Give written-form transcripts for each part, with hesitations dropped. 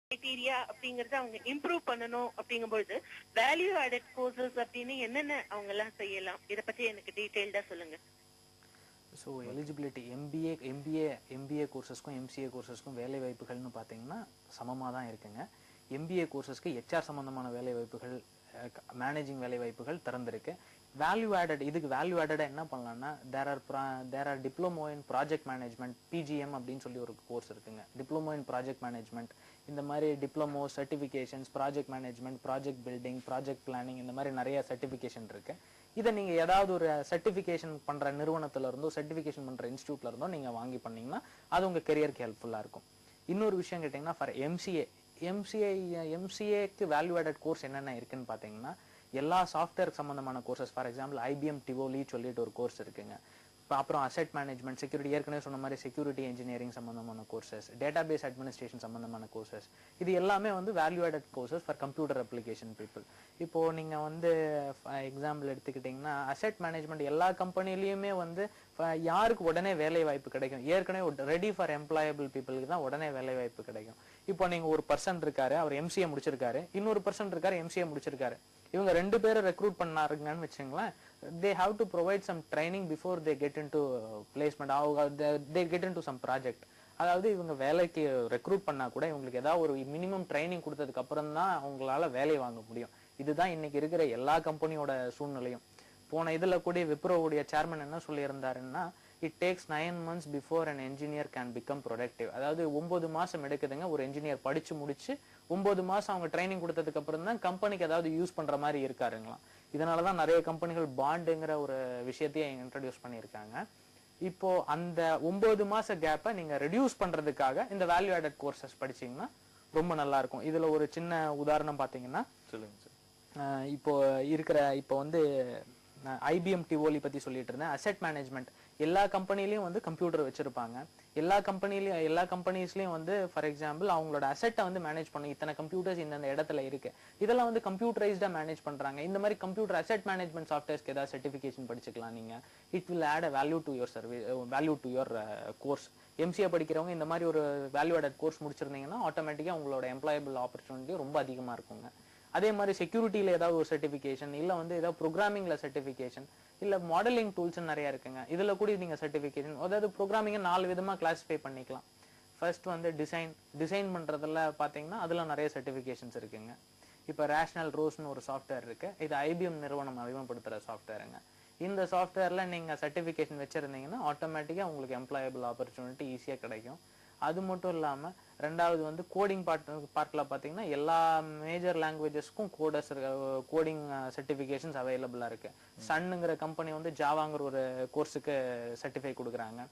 Criteria அப்படிங்கறத அவங்க improve பண்ணணும் அப்படிங்கும்போது வேல்யூ ஆடட் கோர்சஸ் அப்படின்னு என்னென்ன அவங்க எல்லாம் செய்யலாம்? இத பத்தி எனக்கு டீடைல்டா சொல்லுங்க. ஸோ எலிஜிபிலிட்டி எம்பிஏ கோர்சஸ்க்கும் எம்சிஏ கோர்சஸ்க்கும் வேலை வாய்ப்புகள்னு பார்த்தீங்கன்னா சமமாக தான் இருக்குங்க. எம்பிஏ கோர்சஸ்க்கு ஹெச்ஆர் சம்பந்தமான வேலை வாய்ப்புகள், மேனேஜிங் வேலை வாய்ப்புகள் திறந்திருக்கு. வேல்யூ ஆடட், இதுக்கு வேல்யூ ஆடடாக என்ன பண்ணலாம்னா there are diploma in project management, PGM அப்படின்னு சொல்லி ஒரு கோர்ஸ் இருக்குங்க. டிப்ளமோ இன் ப்ராஜெக்ட் மேனேஜ்மெண்ட், இந்த மாதிரி diploma certifications, project management, project building, project planning, இந்த மாதிரி நிறைய சர்டிஃபிகேஷன் இருக்கு. இதை நீங்க ஏதாவது ஒரு சர்டிஃபிகேஷன் பண்ற நிறுவனத்துல இருந்தோ சர்டிஃபிகேஷன் பண்ற இன்ஸ்டியூட்ல இருந்தோ நீங்க வாங்கி பண்ணீங்கன்னா அது உங்க கெரியருக்கு ஹெல்ப்ஃபுல்லா இருக்கும். இன்னொரு விஷயம் கேட்டீங்கன்னா ஃபார் எம்சிஏக்கு வேல்யூ ஆடட் கோர்ஸ் என்னென்ன இருக்குன்னு பாத்தீங்கன்னா எல்லா சாஃப்ட்வேர் சம்பந்தமான courses, for example IBM Tivoli சொல்லிட்டு ஒரு கோர்ஸ் இருக்குங்க. அப்புறம் அசெட் மேனேஜ்மெண்ட், செக்யூரிட்டி, ஏற்கனவே சொன்ன மாதிரி செக்யூரிட்டி இன்ஜினியரிங் சம்பந்தமான கோர்சஸ், டேட்டாபேஸ் அட்மினிஸ்ட்ரேஷன் சம்பந்தமான கோர்சஸ், இது எல்லாமே வந்து value added courses for computer application people. இப்போ நீங்க வந்து எக்ஸாம்பிள் எடுத்துக்கிட்டீங்கன்னா அசெட் மேனேஜ்மெண்ட் எல்லா கம்பெனிலயுமே வந்து யாருக்கு உடனே வேலை வாய்ப்பு கிடைக்கும்? ஏற்கனவே ரெடி ஃபார் எம்ப்ளாயபிள் பீப்புளுக்கு தான் உடனே வேலை வாய்ப்பு கிடைக்கும். இப்போ நீங்க ஒரு பர்சன் இருக்காரு, அவர் எம்சிஏ முடிச்சிருக்காரு, இன்னொரு பர்சன் இருக்காரு எம்சிஏ முடிச்சிருக்காரு, இவங்க ரெண்டு பேரும் ரெக்ரூட் பண்ணாருங்கன்னு வச்சுங்களேன். they have to provide some training before they get into placement, they get into some project. அதாவது இவங்க வேலைக்கு ரெக்ரூட் பண்ணா கூட இவங்களுக்கு ஏதாவது ஒரு மினிமம் ட்ரைனிங் கொடுத்ததுக்கு அப்புறம் தான் அவங்களால வேலை வாங்க முடியும். இதுதான் இன்னைக்கு இருக்கிற எல்லா கம்பெனியோட சூழ்நிலையும். போன இதுல கூட விப்ரோவுடைய சேர்மன் என்ன சொல்லியிருந்தாருன்னா, it takes 9 months before an engineer can become productive. அதாவது 9 மாசம் எடுக்குதுங்க ஒரு என்ஜினியர் படிச்சு முடிச்சு 9 மாசம் அவங்க ட்ரைனிங் கொடுத்ததுக்கு அப்புறம் தான் கம்பெனிக்கு ஏதாவது யூஸ் பண்ற மாதிரி இருக்காருங்களாம். இதனாலதான் நிறைய கம்பெனிகள் பாண்டுங்கிற ஒரு விஷயத்தையே இன்ட்ரடியூஸ் பண்ணியிருக்காங்க. இப்போ அந்த 9 மாச கேப்பை நீங்க ரெடியூஸ் பண்றதுக்காக இந்த வேல்யூ ஆடட் கோர்சஸ் படிச்சீங்கன்னா ரொம்ப நல்லா இருக்கும். இதுல ஒரு சின்ன உதாரணம் பாத்தீங்கன்னா, இப்போ வந்து ஐபிஎம் டிவோலி பத்தி சொல்லிட்டு இருந்தேன். அசெட் மேனேஜ்மெண்ட் எல்லா கம்பெனிலயும் வந்து கம்ப்யூட்டர் வச்சிருப்பாங்க. எல்லா கம்பெனிஸ்லயும் வந்து ஃபார் எக்ஸாம்பிள் அவங்களோட அசெட்டை வந்து மேனேஜ் பண்ணி இத்தனை கம்ப்யூட்டர்ஸ் இந்த இடத்துல இருக்கு, இதெல்லாம் வந்து கம்ப்யூட்டரைஸ்டா மேனேஜ் பண்றாங்க. இந்த மாதிரி கம்ப்யூட்டர் அசெட் மேனேஜ்மெண்ட் சாஃப்ட்வேர்ஸ்க்கு ஏதாவது சர்டிஃபிகேஷன் படிச்சுக்கலாம் நீங்க. It will add value to your course. MCA படிக்கிறவங்க இந்த மாதிரி ஒரு வேல்யூ ஆடட் கோர்ஸ் முடிச்சிருந்தீங்கன்னா ஆட்டோமேட்டிக்கா உங்களோட எம்ப்ளாயபிள் ஆப்பர்ச்சுனிட்டி ரொம்ப அதிகமா இருக்குங்க. அதே மாதிரி செக்யூரிட்டியில ஏதாவது ஒரு சர்டிஃபிகேஷன், இல்ல வந்து ஏதாவது ப்ரோக்ராமிங்ல சர்டிஃபிகேஷன், இல்ல மாடலிங் டூல்ஸ் நிறைய இருக்குங்க. இதுல கூட நீங்க சர்டிஃபிகேஷன், அதாவது ப்ரோக்ராமிங்க 4 விதமா கிளாசிஃபை பண்ணிக்கலாம். ஃபர்ஸ்ட் வந்து டிசைன் பண்றதுல பாத்தீங்கன்னா அதுல நிறைய சர்டிஃபிகேஷன்ஸ் இருக்குங்க. இப்ப ரேஷனல் ரோஸ்னு ஒரு சாஃப்ட்வேர் இருக்கு. இது ஐபிஎம் நிறுவனம் அறிமுகப்படுத்துற சாஃப்ட்வேருங்க. இந்த சாஃப்ட்வேர்ல நீங்க சர்டிஃபிகேஷன் வச்சிருந்தீங்கன்னா ஆட்டோமேட்டிக்கா உங்களுக்கு எம்ப்ளாயபிள் ஆப்பர்ச்சுனிட்டி ஈஸியா கிடைக்கும். அது மட்டும் இல்லாம ரெண்டாவது வந்து கோடிங் பார்ட்ல பாத்தீங்கன்னா எல்லா மேஜர் லாங்குவேஜஸ்க்கும் கோடிங் சர்டிபிகேஷன்ஸ் அவைலபிளா இருக்கு. சன்னுங்கிற கம்பெனி வந்து ஜாவாங்கிற ஒரு கோர்ஸுக்கு சர்டிஃபை கொடுக்குறாங்க.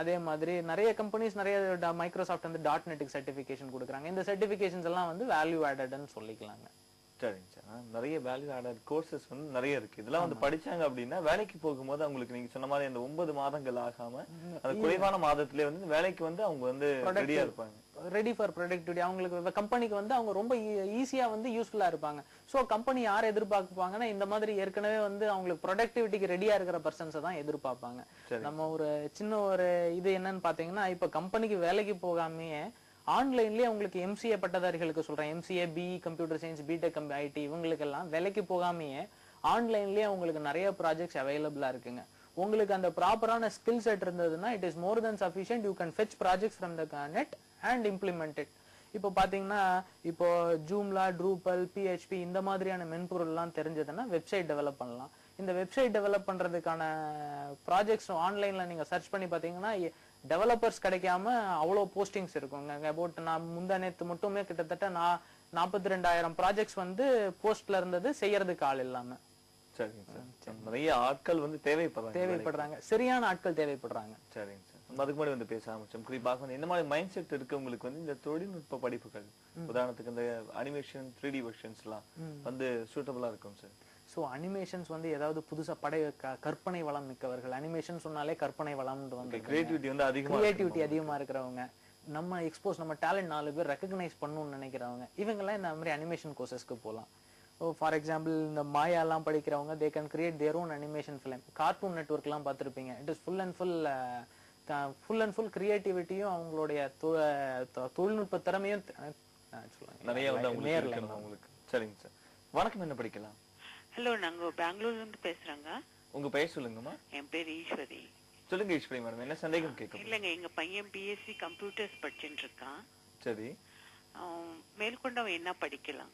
அதே மாதிரி நிறைய கம்பெனிஸ் நிறைய மைக்ரோசாஃப்ட் வந்து .NET சர்டிபிகேஷன் கொடுக்குறாங்க. இந்த சர்டிபிகேஷன்ஸ் எல்லாம் வந்து வேல்யூ ஆடட்னு சொல்லிக்கலாங்க. சரிங்க சார். நிறைய வேல்யூ ஆடட் கோர்சஸ் வந்து நிறைய இருக்கு. இதெல்லாம் வந்து படிச்சாங்க அப்படின்னா வேலைக்கு போகும்போது அவங்களுக்கு நீங்க சொன்ன மாதிரி அந்த 9 மாதங்கள் ஆகாம அந்த குறைவான மாதத்திலே வந்து வேலைக்கு வந்து அவங்க வந்து ரெடியா இருப்பாங்க. Ready for productivity. அவங்களுக்கு கம்பெனிக்கு வந்து அவங்க ரொம்ப ஈஸியா வந்து யூஸ்ஃபுல்லா இருப்பாங்க. சோ கம்பெனி யார் எதிர்பார்ப்பாங்கன்னா இந்த மாதிரி ஏற்கனவே வந்து அவங்களுக்கு ப்ரொடக்டிவிட்டிக்கு ரெடியா இருக்கிற பர்சன்ஸை தான் எதிர்பார்ப்பாங்க. நம்ம ஒரு சின்ன ஒரு இது என்னன்னு பாத்தீங்கன்னா, இப்ப கம்பெனிக்கு வேலைக்கு போகாமையே ஆன்லைன்லயே உங்களுக்கு எம்சிஏ பட்டதாரிகளுக்கு சொல்றேன், MCA BE computer science, BTech IT, இவங்களுக்கு எல்லாம் வேலைக்கு போகாமையே ஆன்லைன்லயே உங்களுக்கு நிறைய ப்ராஜெக்ட்ஸ் அவைலபிளா இருக்குங்க. உங்களுக்கு அந்த ப்ராப்பரான ஸ்கில் செட் இருந்ததுன்னா it is more then sufficient. You can fetch projects from the net and implement it. இப்போ பாத்தீங்கன்னா இப்போ ஜூம்லா, ட்ரூபல், பிஹெச்பி இந்த மாதிரியான மென்பொருள் எல்லாம் தெரிஞ்சதுன்னா வெப்சைட் டெவலப் பண்ணலாம். இந்த வெப்சைட் டெவலப் பண்றதுக்கான ப்ராஜெக்ட்ஸ் ஆன்லைன்ல நீங்க சர்ச் பண்ணி பாத்தீங்கன்னா டெவலப்பர்ஸ் கிடைக்காம அவ்வளவு போஸ்டிங்ஸ் இருக்குங்க. அபவுட் நான் முந்தானேத்து மட்டுமே கிட்டத்தட்ட 42,000 ப்ராஜெக்ட்ஸ் வந்து போஸ்ட்ல இருந்தது, செய்யறதுக்கு ஆள் இல்லாம. சரிங்க சார். நிறைய ஆட்கள் வந்து தேவைப்படுறாங்க, சரியான ஆட்கள் தேவைப்படுறாங்க. சரிங்க சார். அதுக்கு முன்னாடி வந்து பேச ஆரம்பிச்சோம். குறிப்பாக வந்து இந்த மாதிரி மைண்ட் செட் இருக்கவங்களுக்கு வந்து இந்த தொழில்நுட்ப படிப்புகள், உதாரணத்துக்கு இந்த அனிமேஷன் 3D வெர்ஷன்ஸ் எல்லாம் வந்து சூட்டபிளா இருக்கும் சார். ஸோ அனிமேஷன்ஸ் வந்து ஏதாவது புதுசா கற்பனை வளம் மிக்கவர்கள், அனிமேஷன் சொன்னாலே கற்பனை வளம் வந்து கிரியேட்டிவிட்டி அதிகமா இருக்கிறவங்க, நம்ம டேலண்ட் 4 பேர் ரெகக்னைஸ் பண்ணணும்னு நினைக்கிறவங்க, இவங்க எல்லாம் இந்த மாதிரி அனிமேஷன் கோர்சஸ்க்கு போகலாம். ஃபார் எக்ஸாம்பிள் இந்த மாயா எல்லாம் படிக்கிறவங்க they can create their own animation film. Cartoon network எல்லாம் பார்த்திருப்பீங்க. It is full and full கிரியேட்டிவிட்டியும் அவங்களுடைய தொழில்நுட்ப திறமையும் நிறைய வந்து உங்களுக்கு இருக்கணும் உங்களுக்கு. சரிங்க சார். வணக்கம், என்ன படிக்கலாம்? ஹலோ, நாங்க பெங்களூர்ல இருந்து பேசுறோங்க. உங்க பெயர் சொல்லுங்கம்மா. என் பேர் ஈஸ்வரி. சொல்லுங்க ஈஸ்வரி மேடம், என்ன சந்தேகம் கேட்க? இல்லங்க, எங்க பையன் பிஎஸ்சி கம்ப்யூட்டர்ஸ் படிச்சுட்டு இருக்கான். சரி. மேற்கொண்டு அவன் என்ன படிக்கலாம்?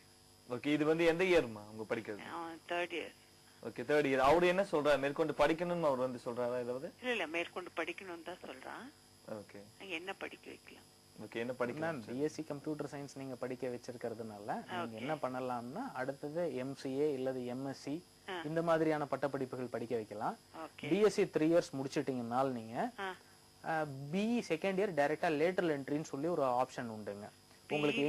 ஓகே, இது வந்து எந்த இயர்மா உங்க படிக்கிறது? 3rd year. Okay, 3rd year. அவரு என்ன சொல்றாரு? மேற்கொண்டு படிக்கணும்னு அவர் வந்து சொல்றாரா ஏதாவது? இல்ல, மேற்கொண்டு படிக்கணும்னு தான் சொல்றான். ஓகே, என்ன படிக்க வைக்கலாம்? ஓகே, என்ன படிக்கலாம்? பிஎஸ்சி கம்ப்யூட்டர் சயின்ஸ் நீங்க படிக்க வச்சிருக்கிறதுனால நீங்க என்ன பண்ணலாம்னா அடுத்தது எம்சிஏ இல்லது எம்எஸ்சி இந்த மாதிரியான பட்டப்படிப்புகள் படிக்க வைக்கலாம். பிஎஸ்சி 3 இயர்ஸ் முடிச்சிட்டீங்கனால நீங்க பிஇ 2nd இயர் டைரக்டா லேட்டரல் என்ட்ரின்னு சொல்லி ஒரு ஆப்ஷன் உண்டுங்க. உங்களுக்கு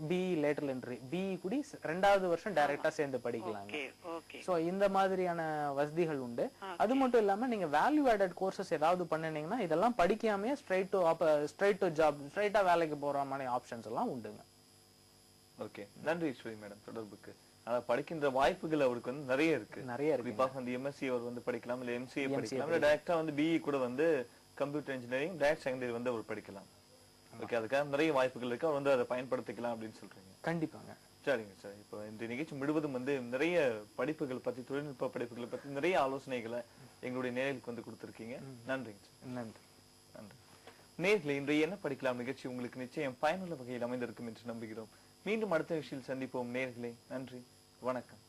பிஇ லேட்டரல் என்ட்ரி, பிஇ கூடி 2வது வருஷம் டைரக்டா சேர்ந்து படிக்கலாங்க. சோ இந்த மாதிரியான வசதிகள் உண்டு. அது மட்டும் இல்லாம நீங்க வேல்யூ ஆடட் கோர்சஸ் ஏதாவது பண்ணீங்கன்னா இதெல்லாம் படிக்காமயே ஸ்ட்ரைட் டு ஜாப், ஸ்ட்ரைட்டா வேலைக்கு போற மாதிரி ஆப்ஷன்ஸ் எல்லாம் உண்டுங்க. ஓகே, நன்றி ஈஸ்வரி மேடம். தொடர்புக்கு அத படிக்கின்ற வாய்ப்புகள் அவருக்கு வந்து நிறைய இருக்கு. குறிப்பாக வந்து எம்எஸ்சி அவர் வந்து படிக்கலாம், இல்ல எம்சிஏ படிக்கலாம், இல்ல டைரக்டா வந்து பிஇ கூட வந்து computer engineering direct second year வந்து அவர் படிக்கலாம். ஓகே, அதுக்காக நிறைய வாய்ப்புகள் இருக்கு. அவர் வந்து அதை பயன்படுத்திக்கலாம் அப்படின்னு சொல்றீங்க. கண்டிப்பாங்க. சரிங்க சார். இப்போ இந்த நிகழ்ச்சி முழுவதும் வந்து நிறைய படிப்புகள் பத்தி, தொழில்நுட்ப படிப்புகளை பத்தி நிறைய ஆலோசனைகளை எங்களுடைய நேயர்களுக்கு வந்து கொடுத்திருக்கீங்க. நன்றிங்க சார். நன்றி. நன்றி. நேயர்களே, இன்றைய என்ன படிக்கலாம் நிகழ்ச்சி உங்களுக்கு நிச்சயம் பயனுள்ள வகையில் அமைந்திருக்கும் என்று நம்புகிறோம். மீண்டும் அடுத்த நிகழ்ச்சியில் சந்திப்போம் நேயர்களே. நன்றி, வணக்கம்.